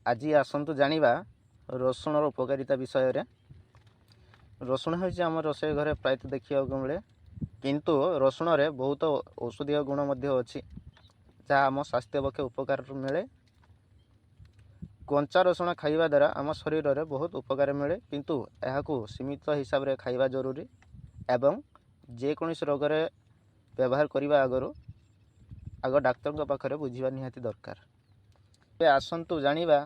आज आसतु जानिबा रसुणर उपकारिता विषय। रसुण होइछ आम रोषेई घरे प्रायतः देखा मिले, किंतु रसुण रे बहुत औषधीय गुण अच्छी जहाँ आम स्वास्थ्य पक्षे उपकार मिले। कंचा रसुण खाइबा द्वारा आम शरीर में बहुत उपकार मिले, किंतु यह सीमित हिसाब से खाइबा जरूरी एवं जेकोसी रोग रे व्यवहार करने आग डाक्तर पाखे बुझा निहाती दरकार। आसतु जानिबा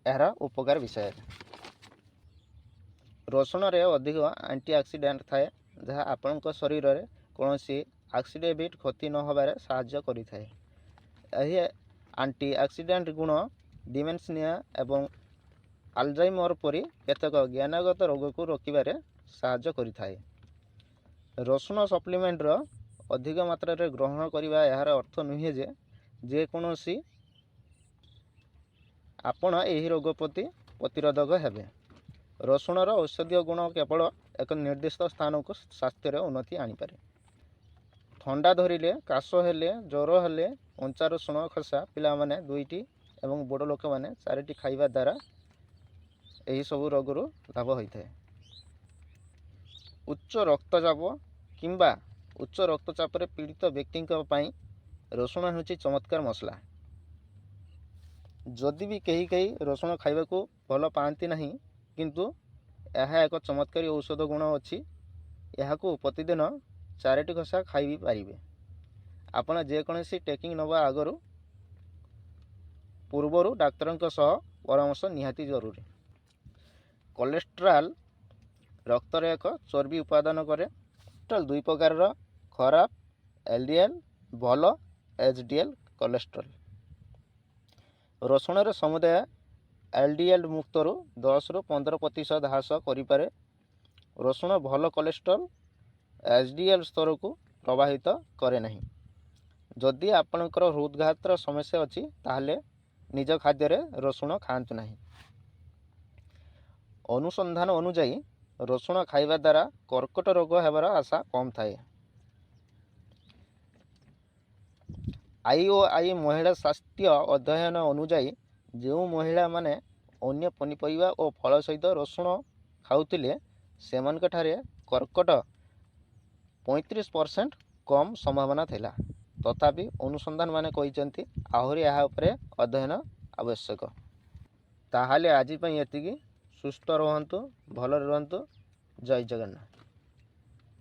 यार उपकार विषय। रसुण रे अधिक एंटीऑक्सीडेंट थाए जहाँ आपण शरीर में कौन ऑक्सीडेबिट क्षति न होबारे साहाय्य करिथाए। यही एंटीऑक्सीडेंट गुण डिमेंशिया एवं अल्जाइमर परी केतक ज्ञानगत रोग को रोकबारे साहाय्य करिथाए। रसुण सप्लीमेंट रो अधिक मात्रा रे ग्रहण करने यार अर्थ नुहे जे जेकोसी आपण यही रोग प्रति प्रतिरोधक हेबे। रसुणर औषधीय गुण केवल एक निर्दिष्ट स्थान को स्वास्थ्य उन्नति आनीपे। ठंडा धरिले, काश हेले, ज्वर हेले कंचा रसुण खसा पिला माने 2टी एवं बड़ लोक मैंने 4टी खाइबा द्वारा यही सब रोग लाभ होता है। उच्च रक्तचाप किंबा उच्च रक्तचाप पीड़ित व्यक्ति रसुण होची चमत्कार मसला। जदि भी कहीं रसुण खाइबा को भल पाती नहीं, किंतु यह एक चमत्कारी औषध गुण अच्छी। यह प्रतिदिन 4टी खसा खाई भी पारे। आपण जेकोसी टेकिंग नवा आगर पूर्वर डाक्तर परामर्श निहाती जरूरी। कोलेस्ट्रॉल रक्त रे एक चर्बी उत्पादन करे। कोलेस्ट्रॉल 2 प्रकार, खराब एलडीएल, भल एचडीएल कोलेस्ट्रॉल। रसुण समुदाय एलडीएल मुक्त 10 ରୁ 15% ह्रास करें। रसुण भल कोलेस्ट्रॉल एचडीएल स्तर को प्रभावित करे नहीं। जदि आपणकर हृदघातर समस्या अच्छी ताहले निज खाद्य रे रसुण खातु नहीं। अनुसंधान अनुजाई रसुण खाइबा द्वारा कर्कट रोग हेबार आशा कम थाए। आईओआई महिला स्वास्थ्य अध्ययन अनुजाई जो महिला माने अन्य पनीपरिया और फल सहित रसुण खाउतिले सेमानक ठारे कर्कट 35% कम संभावना थिला। तथापि अनुसंधान माने कहिसेंती आहुरी यहा उपरे अध्ययन आवश्यक। ताहाले आज पई एतिकी। सुस्थ रहंतु, भल रहंतु। जय जगन्नाथ।